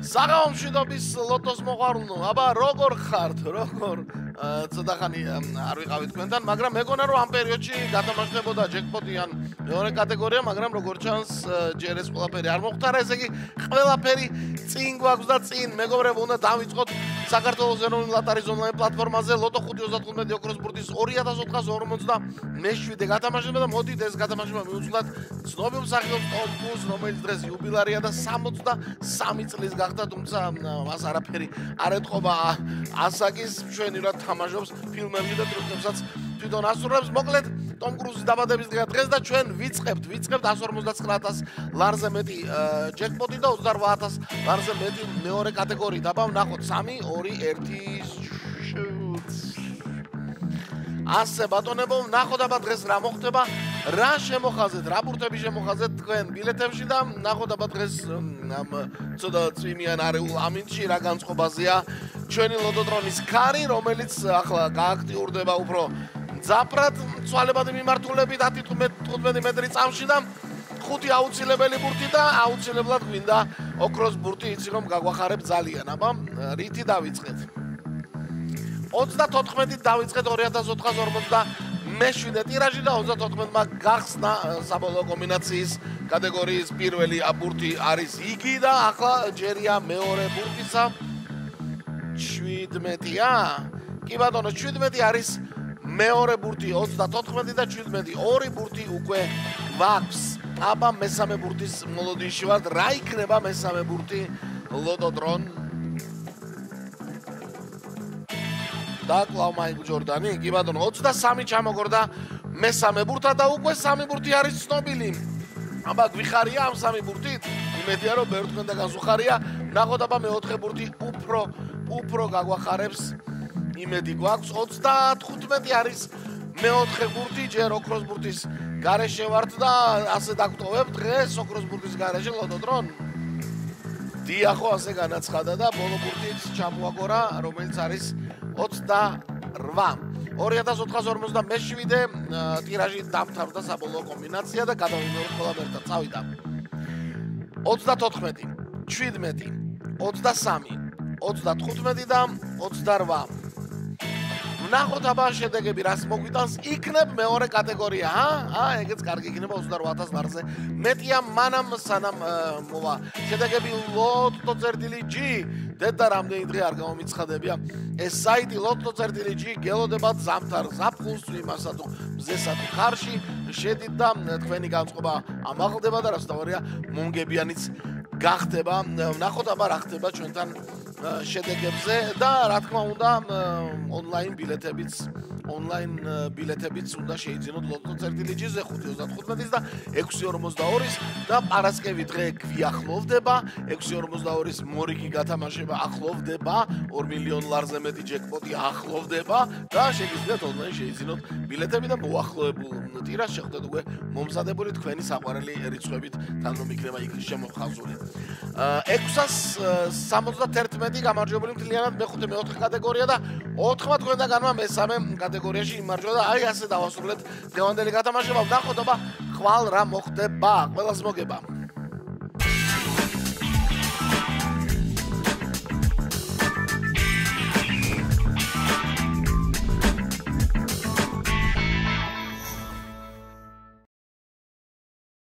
საღამომშვიდობის ლოტოს მოყვარულნო, აბა როგორ ხართ, როგორ ცოტა ხანი არ ვიყავი თქვენთან, მაგრამ მეგონა რომ ამ პერიოდში გათამაშდებოდა ჯეკპოტი ან მეორე კატეგორია, მაგრამ როგორ ჩანს ჯერ ეს ყველაფერი არ მოხდარა, ესე იგი ყველაფერი წინ გვაქვს და წინ მეგობრებო უნდა დავიწყოთ საქართველოს ეროვნული ლოტარიის ონლაინ პლატფორმაზე ლოტო 5.95 ოქროს ბურთის 2457 გათამაშება და მოდით ეს გათამაშება მივუძღოთ ცნობილ მსახიობს ტომ კრუზს, რომელიც დღეს იუბილარია და 63 წლის გახდა, თუმცა მას არაფერი არ ეთყობა ასაკის ჩვენივრად თამაშობს ფილმებში და ტრიუმფებსაც თვითონ ასრულებს. მოკლედ ტომ კრუზის დაბადების დღეს და ჩვენ ვიწყებთ 159,000 ლარზე მეტი ჯეკპოტი და 28,000 ლარზე მეტი მეორე კატეგორიით. აბა ვნახოთ 3 2 1 ასე ბატონებო, ვნახოთ აბა დღეს რა მოხდება, რა შემოხაზეთ, რა ბურთები შემოხაზეთ თქვენ ბილეთებში და ვნახოთ აბა დღეს ამ ცოტა წვიმიან არეულ ამინდში რა განწყობაზეა ჩვენი ლოტოტრონის ქარი, რომელიც ახლა გააქტიურდება უფრო მძაფრად ცვალებადი მიმართულებით 10-15 მეტრი წამში და 5 აუცილებელი ბურთი და აუცილებლად გვინდა ოქროს ბურთი, იცი რომ გაგვახარებ ძალიან. აბა რითი დავიწყეთ? 34-ით დავიწყეთ 2447 ტირაჟი და 34-მა გახსნა საბოლოო კომბინაციის კატეგორიის პირველი ბურთი არის იგი და ახლა ჯერია მეორე ბურთისა 17-ია. კი ბატონო, 17 არის მეორე ბურთი 34 და 17 ორი ბურთი უკვე გვაქვს. აბა მესამე ბურთის მოლოდინში ვართ. რა იქნება მესამე ბურთი ლოტოტრონ? და კლავ მაიკლ ჯორდანი, კი ბატონო, 23 ჩამოგორდა მესამე ბურთად და უკვე სამი ბურთი არის ცნობილი. აბა გვიხარია ამ სამი ბურთით? იმედია რომ ბევრი თქვენგანს უხარია. ნახოთ აბა მეოთხე ბურთი უფრო გაგვახარებს. იმედი გვაქვს 35 არის მეოთხე ბურთი, ჯერ ოქროს ბურთის გარეშე ვართ და ასე დაგტოვებ დღეს ოქროს ბურთის გარეშე ლოტოტრონ. დიახო, ასე განაცხადა და ბოლო ბურთიც ჩამოაგორა, რომელიც არის 28. 2457 ტირაჟით დამთავრდა საბოლოო კომბინაცია და გადავიმეორებ ყველა ერთად. წავიდა 34, 17, 23, 35 და 28. ვნახოთ აბა შედეგები რას მოგვიტანს. იქნებ მეორე კატეგორია, ეგეც კარგი იქნება 28,000 ლარზე. მეტია მანამ სანამ მოვა შედეგები ლოტო.g და რამდენი დღე არ გამომიცხადებია. ეს საიტი ლოტო.g გელოდებათ ზამთარ ზაფხულს იმასა თუ მზესა თუ ხარში შედით და თქვენი განწყობა ამაღლდება და რასთავარია მონგებიანიც გახდება. ვნახოთ აბა რა ხდება ჩვენთან შედეგებზე და რა თქმა უნდა ონლაინ ბილეთებიც უნდა შეიძინოთ ლოტო.g-ზე 5.35-ის და 6.42-ის და პარასკევი დღე გვიახლოვდება. 6.42-ის მორიგი გათამაშება ახლოვდება, 2 მილიონ ლარზე მეტი ჯეკპოტი ახლოვდება და შეგიძლიათ ონლაინ შეიძინოთ ბილეთები და მოახლოებულ ტირაჟს შეხვდეთ უკვე მომზადებული თქვენი საყვარელი რიცხვებით, თან რომ იქნება იქ შემოხაზული. 671 გამარჯვებული მთლიანად მეხუთე მეოთხე კატეგორია და 4 თქვენგანმა მესამე კატეგორიაში იმარჯვა და აი ასე დავასრულეთ დღევანდელი გათამაშება. ვნახოთ აბა ხვალ რა მოხდება. ყველას მოგება.